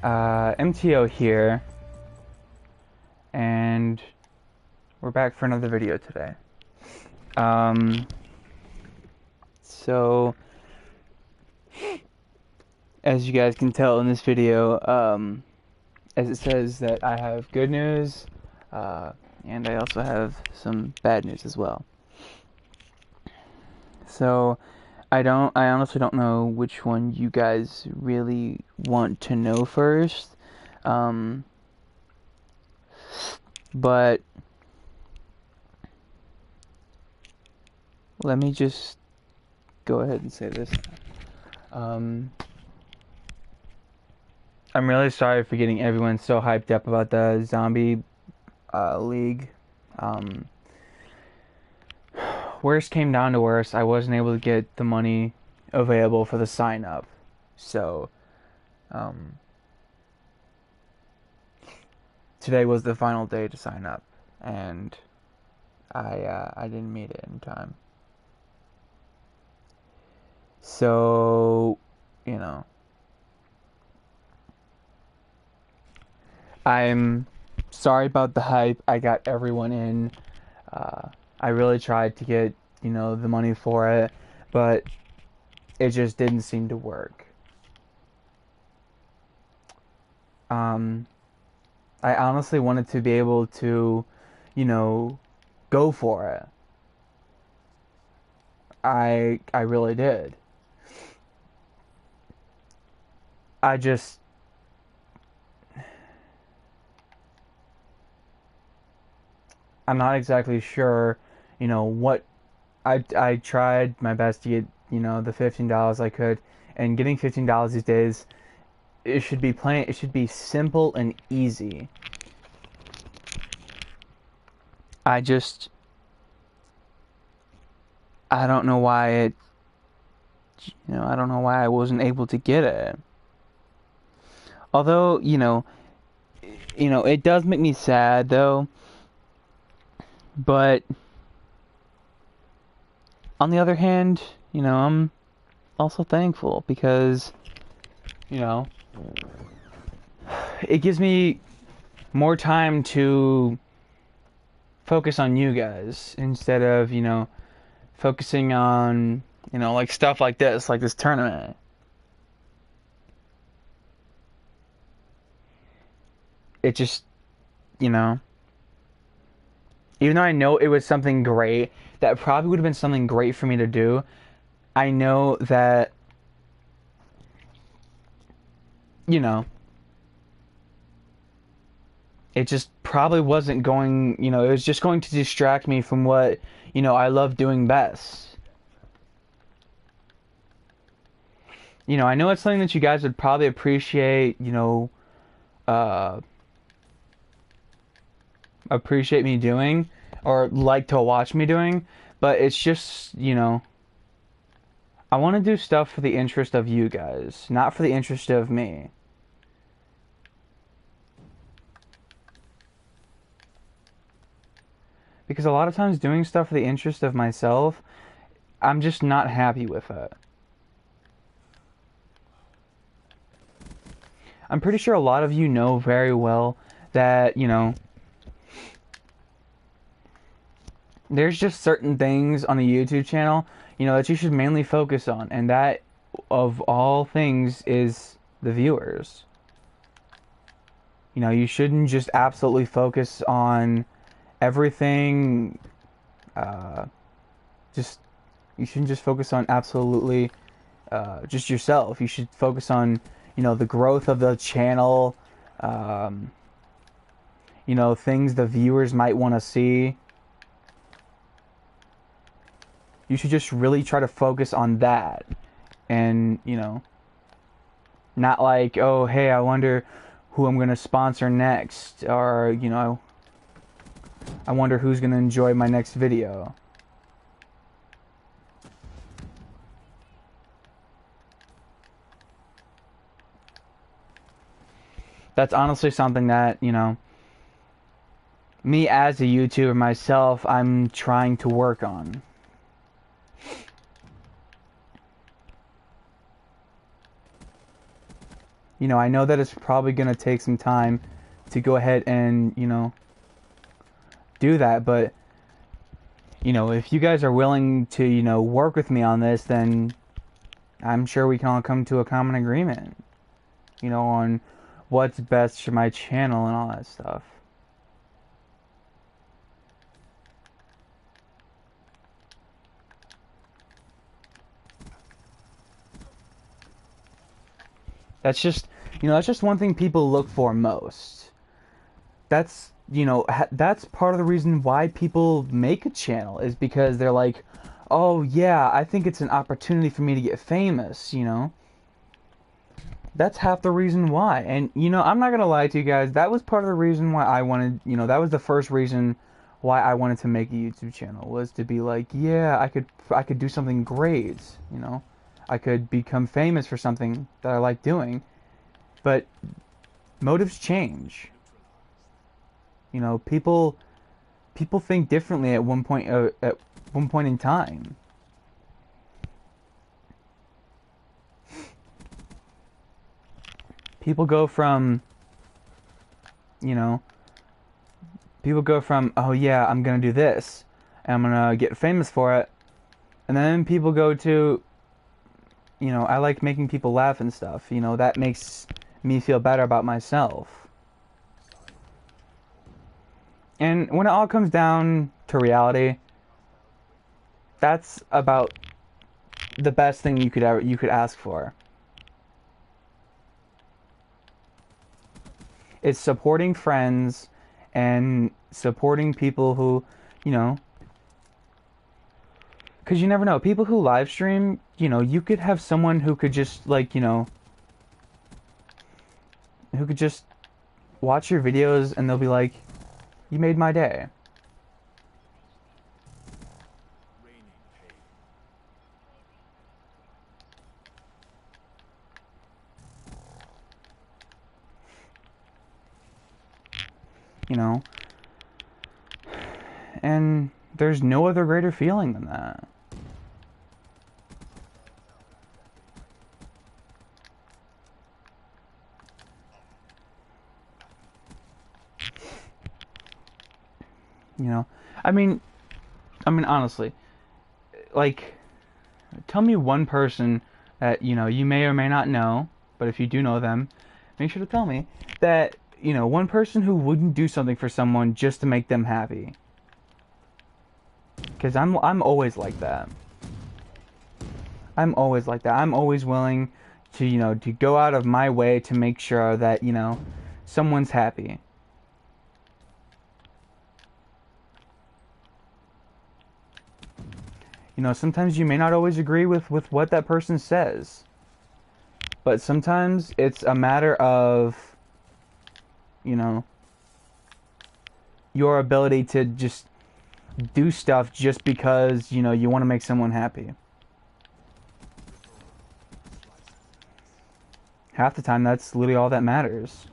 MTO here, and we're back for another video today. So, as you guys can tell in this video, as it says that I have good news, and I also have some bad news as well. So, I honestly don't know which one you guys really want to know first. But let me just go ahead and say this. I'm really sorry for getting everyone so hyped up about the zombie league. Worst came down to worst, I wasn't able to get the money available for the sign up. So today was the final day to sign up, and I didn't meet it in time. So, I'm sorry about the hype. I got everyone in. I really tried to get, the money for it, but it just didn't seem to work. I honestly wanted to be able to, go for it. I really did. I'm not exactly sure, what I tried my best to get, the $15 I could, and getting $15 these days, it should be simple and easy. I don't know why I don't know why I wasn't able to get it. Although, it does make me sad though. But on the other hand, I'm also thankful because, it gives me more time to focus on you guys instead of, focusing on, like stuff like this tournament. It just, even though I know it was something great, that probably would have been something great for me to do, I know that, it just probably wasn't going, it was just going to distract me from what, I love doing best. I know it's something that you guys would probably appreciate, uh, appreciate me doing or like to watch me doing, but it's just, I want to do stuff for the interest of you guys, not for the interest of me. Because a lot of times doing stuff for the interest of myself, I'm just not happy with it. I'm pretty sure a lot of you know very well that, there's just certain things on a YouTube channel, that you should mainly focus on, and that, of all things, is the viewers. You shouldn't just absolutely focus on everything, just, you shouldn't just focus on absolutely, just yourself. You should focus on, the growth of the channel, things the viewers might want to see. You should just really try to focus on that. And, not like, oh, hey, I wonder who I'm going to sponsor next. Or, I wonder who's going to enjoy my next video. That's honestly something that, me as a YouTuber myself, I'm trying to work on. You know, I know that it's probably going to take some time to go ahead and, you know, do that, but, you know, if you guys are willing to, you know, work with me on this, then I'm sure we can all come to a common agreement, you know, on what's best for my channel and all that stuff. That's just, you know, that's just one thing people look for most. That's, you know, that's part of the reason why people make a channel is because they're like, oh yeah, I think it's an opportunity for me to get famous, you know. That's half the reason why. And, you know, I'm not going to lie to you guys, that was part of the reason why I wanted, you know, that was the first reason why I wanted to make a YouTube channel was to be like, yeah, I could do something great, you know. I could become famous for something that I like doing. But motives change. You know, people think differently at one point in time. People go from, you know, people go from, oh yeah, I'm gonna do this, and I'm gonna get famous for it, and then people go to, you know, I like making people laugh and stuff. You know, that makes me feel better about myself. And when it all comes down to reality, that's about the best thing you could ask for. It's supporting friends and supporting people who, you know, because you never know. People who live stream, you know, you could have someone who could just, like, you know, who could just watch your videos and they'll be like, you made my day. You know? And there's no other greater feeling than that. You know? I mean, honestly, like, tell me one person that, you know, you may or may not know, but if you do know them, make sure to tell me that, you know, one person who wouldn't do something for someone just to make them happy. Because I'm always like that. I'm always like that. I'm always willing to, you know, to go out of my way to make sure that, you know, someone's happy. You know, sometimes you may not always agree with what that person says. But sometimes it's a matter of, you know, your ability to just do stuff just because, you know, you want to make someone happy. Half the time, that's literally all that matters.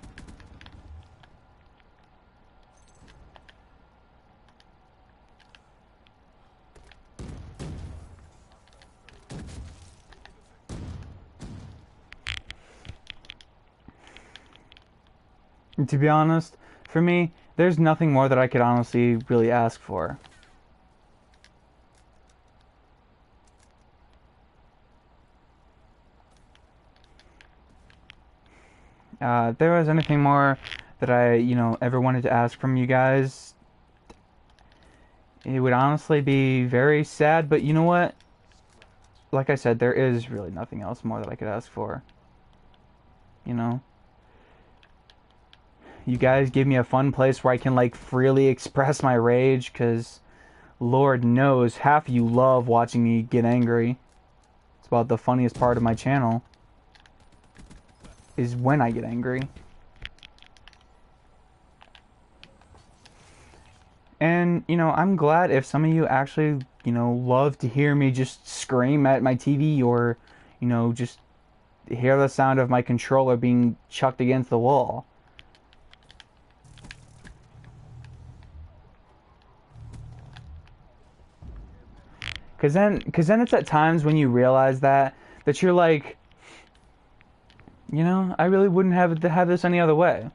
And to be honest, for me, there's nothing more that I could honestly really ask for. If there was anything more that I, you know, ever wanted to ask from you guys, it would honestly be very sad, but you know what? Like I said, there is really nothing else more that I could ask for. You know? You guys give me a fun place where I can, like, freely express my rage, because Lord knows half of you love watching me get angry. It's about the funniest part of my channel, is when I get angry. And, you know, I'm glad if some of you actually, you know, love to hear me just scream at my TV or, you know, just hear the sound of my controller being chucked against the wall. Cause then it's at times when you realize that you're like, You know, I really wouldn't have this any other way.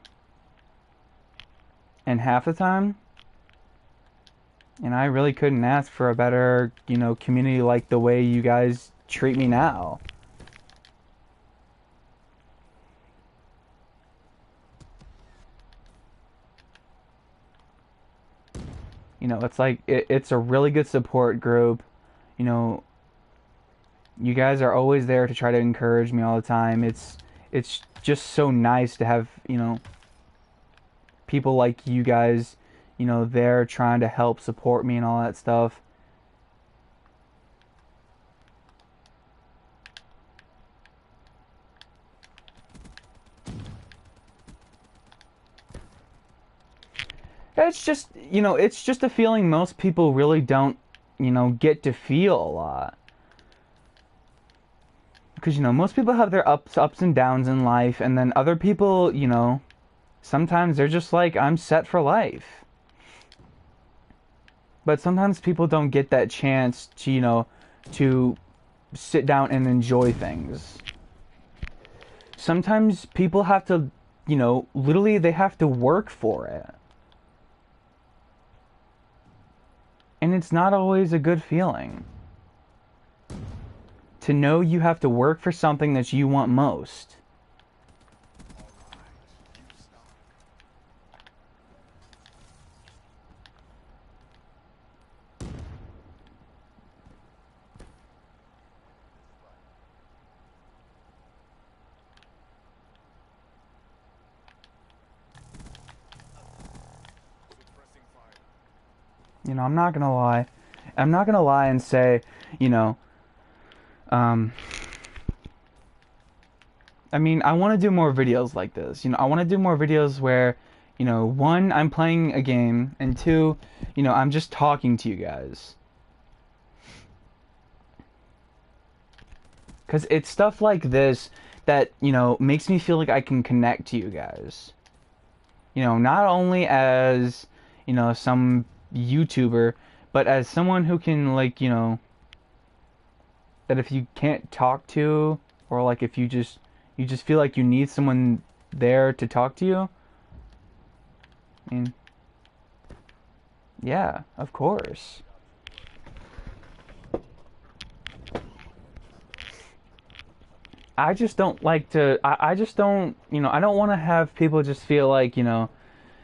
And half the time, and I really couldn't ask for a better, you know, community like the way you guys treat me now. You know, it's like it's a really good support group. You know, you guys are always there to try to encourage me all the time. It's just so nice to have, you know, people like you guys, you know, there trying to help support me and all that stuff. It's just, you know, it's just a feeling most people really don't, you know, get to feel a lot. Because, you know, most people have their ups and downs in life, and then other people, you know, sometimes they're just like, I'm set for life. But sometimes people don't get that chance to, you know, to sit down and enjoy things. Sometimes people have to, you know, literally they have to work for it. And it's not always a good feeling. To know you have to work for something that you want most. You know, I'm not gonna lie. I'm not gonna lie and say, you know, um, I mean, I want to do more videos like this. You know, I want to do more videos where, you know, one, I'm playing a game, and two, you know, I'm just talking to you guys. Because it's stuff like this that, you know, makes me feel like I can connect to you guys. You know, not only as, you know, some YouTuber, but as someone who can, like, you know, that if you can't talk to, or like if you just feel like you need someone there to talk to you. I mean, yeah, of course. I just don't like to. I just don't. You know, I don't want to have people just feel like, you know,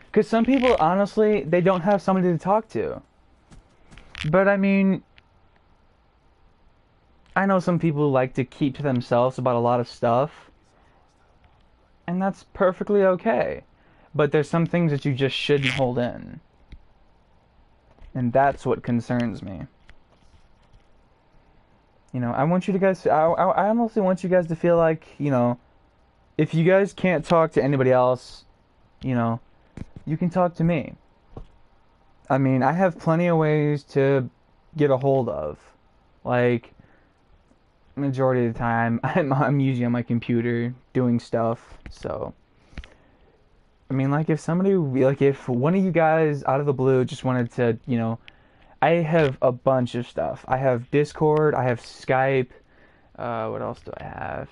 because some people honestly they don't have somebody to talk to. But I mean, I know some people like to keep to themselves about a lot of stuff, and that's perfectly okay. But there's some things that you just shouldn't hold in, and that's what concerns me. You know, I want you to guys. I honestly want you guys to feel like, you know, if you guys can't talk to anybody else, you know, you can talk to me. I mean, I have plenty of ways to get a hold of. Like, majority of the time, I'm usually on my computer doing stuff. So, I mean, like, if somebody, like, if one of you guys out of the blue just wanted to, you know, I have a bunch of stuff. I have Discord, I have Skype. What else do I have?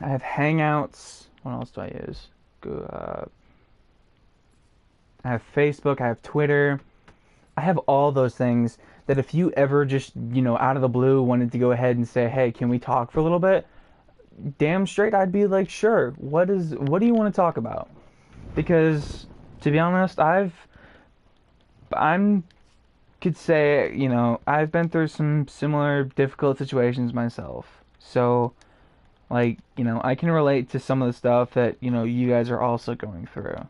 I have Hangouts. What else do I use? I have Facebook, I have Twitter. I have all those things that if you ever just, you know, out of the blue wanted to go ahead and say, "Hey, can we talk for a little bit?" Damn straight I'd be like, "Sure. What do you want to talk about?" Because to be honest, I'm could say, you know, I've been through some similar difficult situations myself. So, like, you know, I can relate to some of the stuff that, you know, you guys are also going through.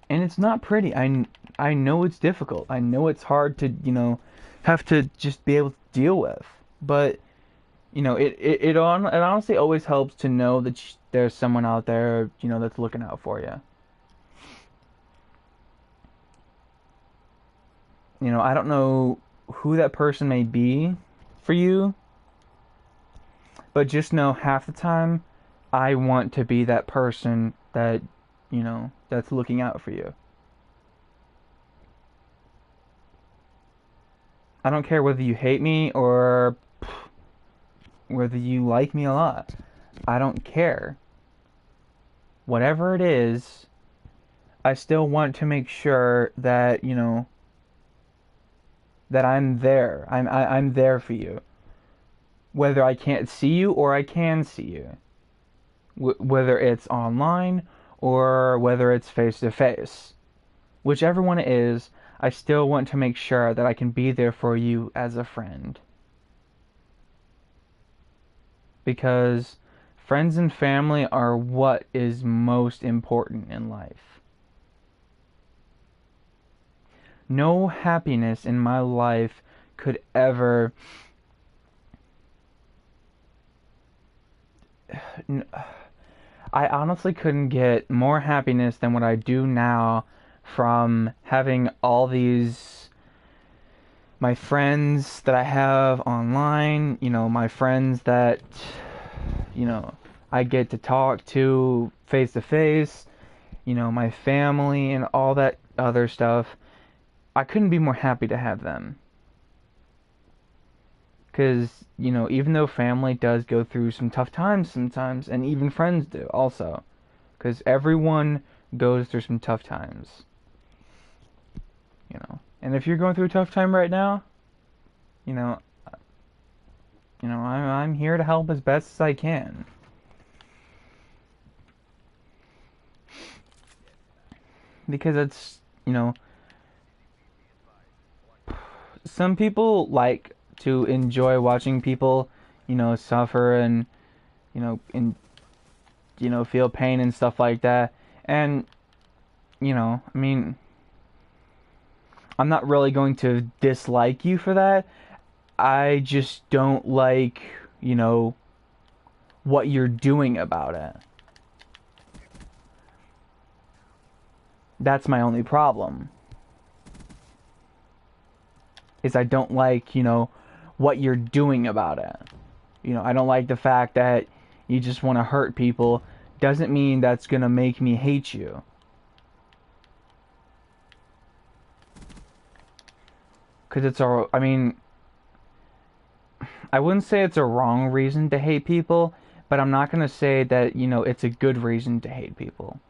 And it's not pretty. I know it's difficult. I know it's hard to, you know, have to just be able to deal with. But, you know, it honestly always helps to know that there's someone out there, you know, that's looking out for you. You know, I don't know who that person may be for you, but just know half the time I want to be that person that, you know, that's looking out for you. I don't care whether you hate me or whether you like me a lot. I don't care. Whatever it is, I still want to make sure that, that I'm there. I'm there for you. Whether I can't see you or I can see you. Whether it's online or whether it's face to face. Whichever one it is, I still want to make sure that I can be there for you as a friend. Because friends and family are what is most important in life. No happiness in my life could ever... I honestly couldn't get more happiness than what I do now from having all these... my friends that I have online, my friends that, I get to talk to face to face, my family and all that other stuff. I couldn't be more happy to have them. Because, even though family does go through some tough times sometimes, and even friends do also. Because everyone goes through some tough times. And if you're going through a tough time right now, I'm here to help as best as I can. Because it's, some people like to enjoy watching people, suffer and, feel pain and stuff like that. And, I mean, I'm not really going to dislike you for that. I just don't like, what you're doing about it. That's my only problem. Is I don't like, what you're doing about it. I don't like the fact that you just want to hurt people. Doesn't mean that's gonna make me hate you. Because I mean, I wouldn't say it's a wrong reason to hate people, but I'm not gonna say that, it's a good reason to hate people.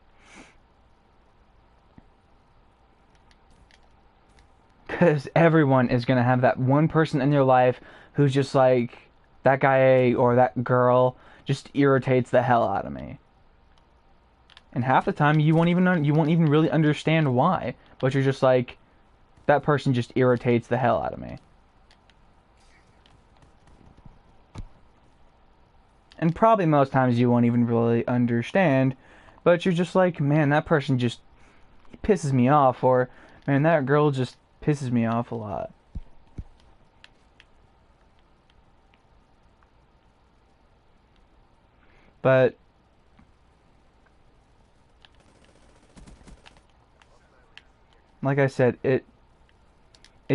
Because everyone is going to have that one person in their life who's just like, that guy or that girl just irritates the hell out of me. And half the time you won't even really understand why, but you're just like, that person just irritates the hell out of me. And probably most times you won't even really understand, but you're just like, man, that person just pisses me off, or man, that girl just pisses me off a lot. But like I said, it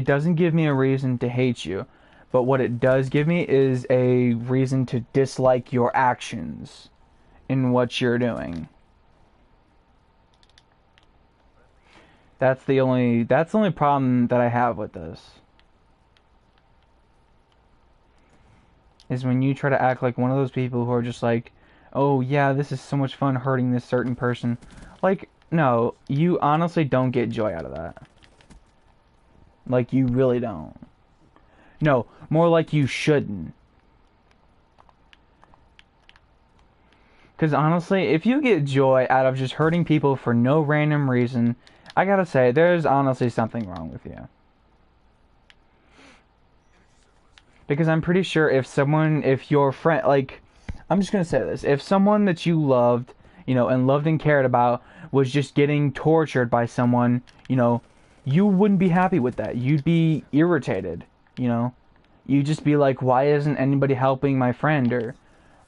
doesn't give me a reason to hate you, but what it does give me is a reason to dislike your actions in what you're doing. That's the only problem that I have with this. Is when you try to act like one of those people who are just like, oh yeah, this is so much fun hurting this certain person. Like, no, you honestly don't get joy out of that. Like, you really don't. No, more like you shouldn't. Because honestly, if you get joy out of just hurting people for no random reason, I gotta say, there's honestly something wrong with you. Because I'm pretty sure if your friend, like, I'm just gonna say this, if someone that you loved, and loved and cared about was just getting tortured by someone, you wouldn't be happy with that. You'd be irritated, You'd just be like, why isn't anybody helping my friend? Or,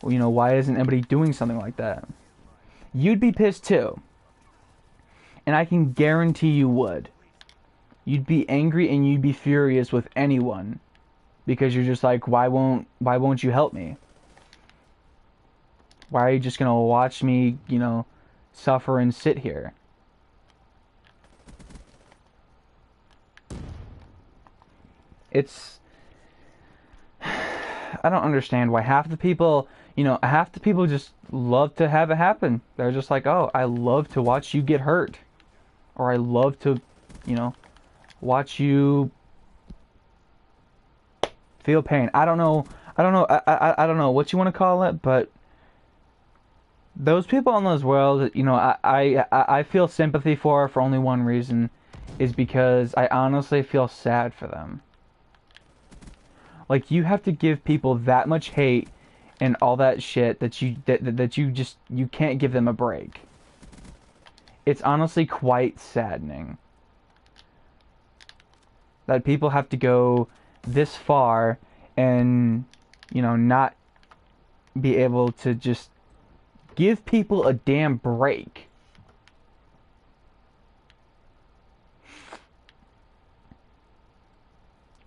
why isn't anybody doing something like that? You'd be pissed too. And I can guarantee you would. You'd be angry and you'd be furious with anyone. Because you're just like, why won't you help me? Why are you just gonna watch me, suffer and sit here? I don't understand why half the people, half the people just love to have it happen. They're just like, oh, I love to watch you get hurt, or I love to, you know, watch you feel pain. I don't know. I don't know what you want to call it, but those people in those worlds, I feel sympathy for only one reason, is because I honestly feel sad for them. Like, you have to give people that much hate and all that shit that you can't give them a break. It's honestly quite saddening that people have to go this far and, not be able to just give people a damn break.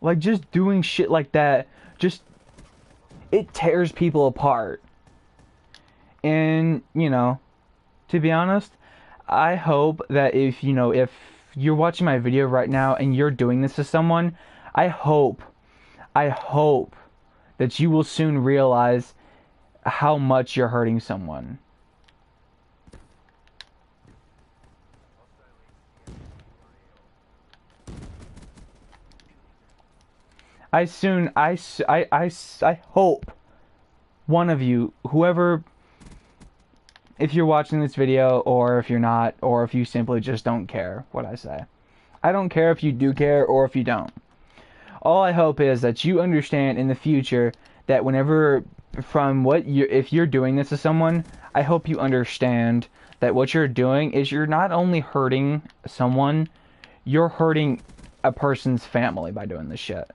Like, just doing shit like that, it tears people apart. And, to be honest, I hope that if you're watching my video right now and you're doing this to someone, I hope that you will soon realize how much you're hurting someone. I hope one of you, whoever, if you're watching this video, or if you're not, or if you simply just don't care what I say. I don't care if you do care or if you don't. All I hope is that you understand in the future that whenever, if you're doing this to someone, I hope you understand that what you're doing is you're not only hurting someone, you're hurting a person's family by doing this shit.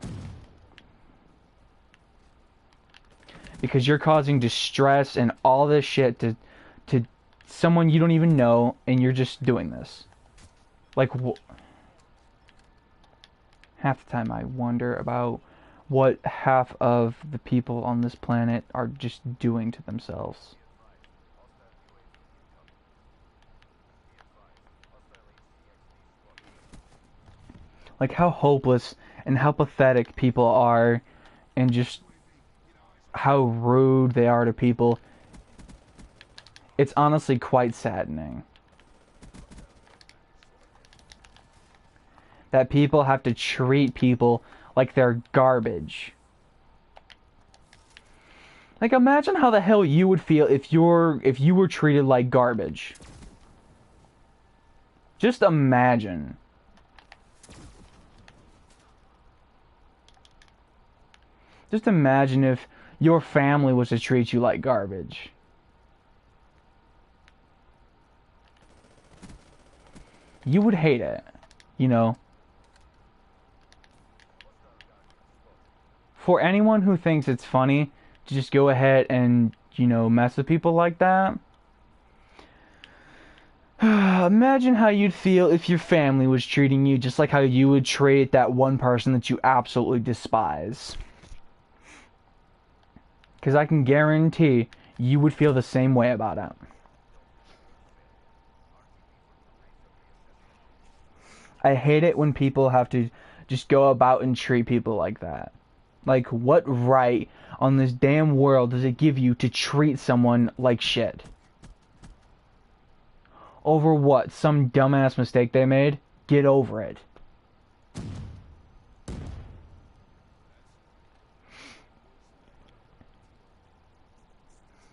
Because you're causing distress and all this shit to someone you don't even know, and you're just doing this. Like, half the time I wonder about what half of the people on this planet are just doing to themselves. Like, how hopeless and how pathetic people are, and just how rude they are to people. It's honestly quite saddening that people have to treat people like they're garbage. Like, imagine how the hell you would feel if you were treated like garbage. Just imagine. Just imagine if your family was to treat you like garbage. You would hate it, For anyone who thinks it's funny to just go ahead and, mess with people like that, imagine how you'd feel if your family was treating you just like how you would treat that one person that you absolutely despise. Because I can guarantee you would feel the same way about it. I hate it when people have to just go about and treat people like that. Like, what right on this damn world does it give you to treat someone like shit? Over what? Some dumbass mistake they made? Get over it.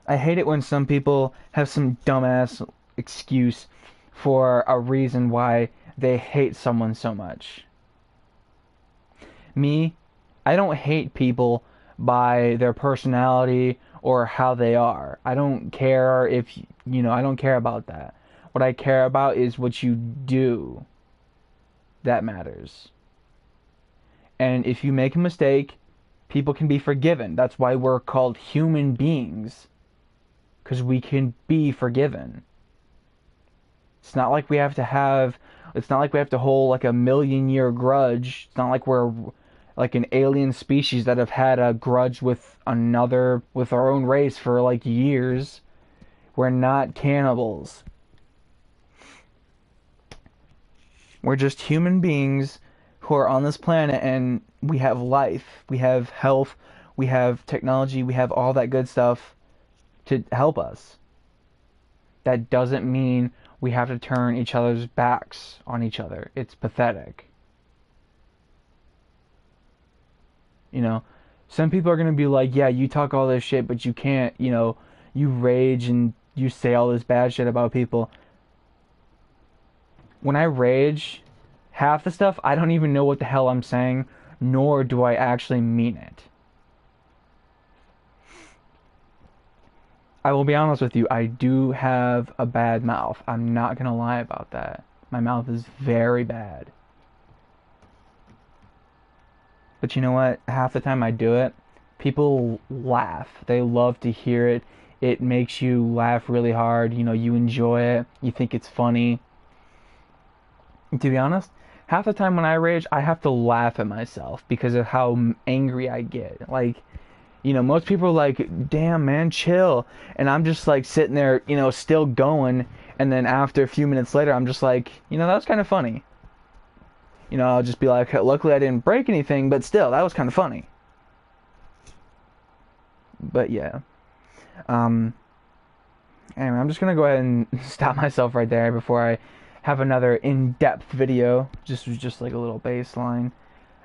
I hate it when some people have some dumbass excuse for a reason why they hate someone so much. Me, I don't hate people by their personality or how they are. I don't care if, I don't care about that. What I care about is what you do. That matters. And if you make a mistake, people can be forgiven. That's why we're called human beings. Because we can be forgiven. It's not like we have to hold like a 1,000,000-year grudge. It's not like we're like an alien species that have had a grudge with our own race for like years. We're not cannibals. We're just human beings who are on this planet, and we have life, we have health, we have technology, we have all that good stuff to help us. That doesn't mean we have to turn each other's backs on each other. It's pathetic. You know, some people are going to be like, yeah, you talk all this shit, but you can't, you rage and you say all this bad shit about people. When I rage, half the stuff I don't even know what the hell I'm saying, nor do I actually mean it. I will be honest with you, I do have a bad mouth. I'm not going to lie about that. My mouth is very bad. But you know what? Half the time I do it, people laugh. They love to hear it. It makes you laugh really hard. You enjoy it. You think it's funny. And to be honest, half the time when I rage, I have to laugh at myself because of how angry I get. Like, most people are like, damn, man, chill. And I'm just like sitting there, still going. And then after a few minutes later, I'm just like, that was kind of funny. I'll just be like, luckily I didn't break anything, but still, that was kind of funny. But yeah. Anyway, I'm just going to go ahead and stop myself right there before I have another in-depth video. Just like a little baseline.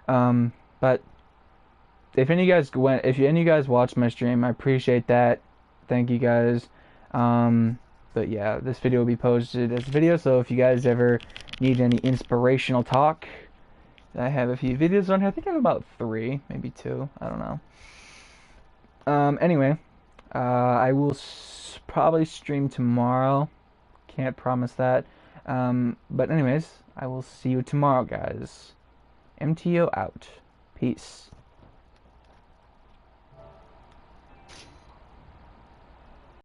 But if any of you guys watched my stream, I appreciate that. Thank you guys. But yeah, this video will be posted as a video, so if you guys ever need any inspirational talk, I have a few videos on here. I think I have about 3, maybe 2. I don't know. Anyway, I will probably stream tomorrow. Can't promise that. But anyways, I will see you tomorrow, guys. MTO out. Peace.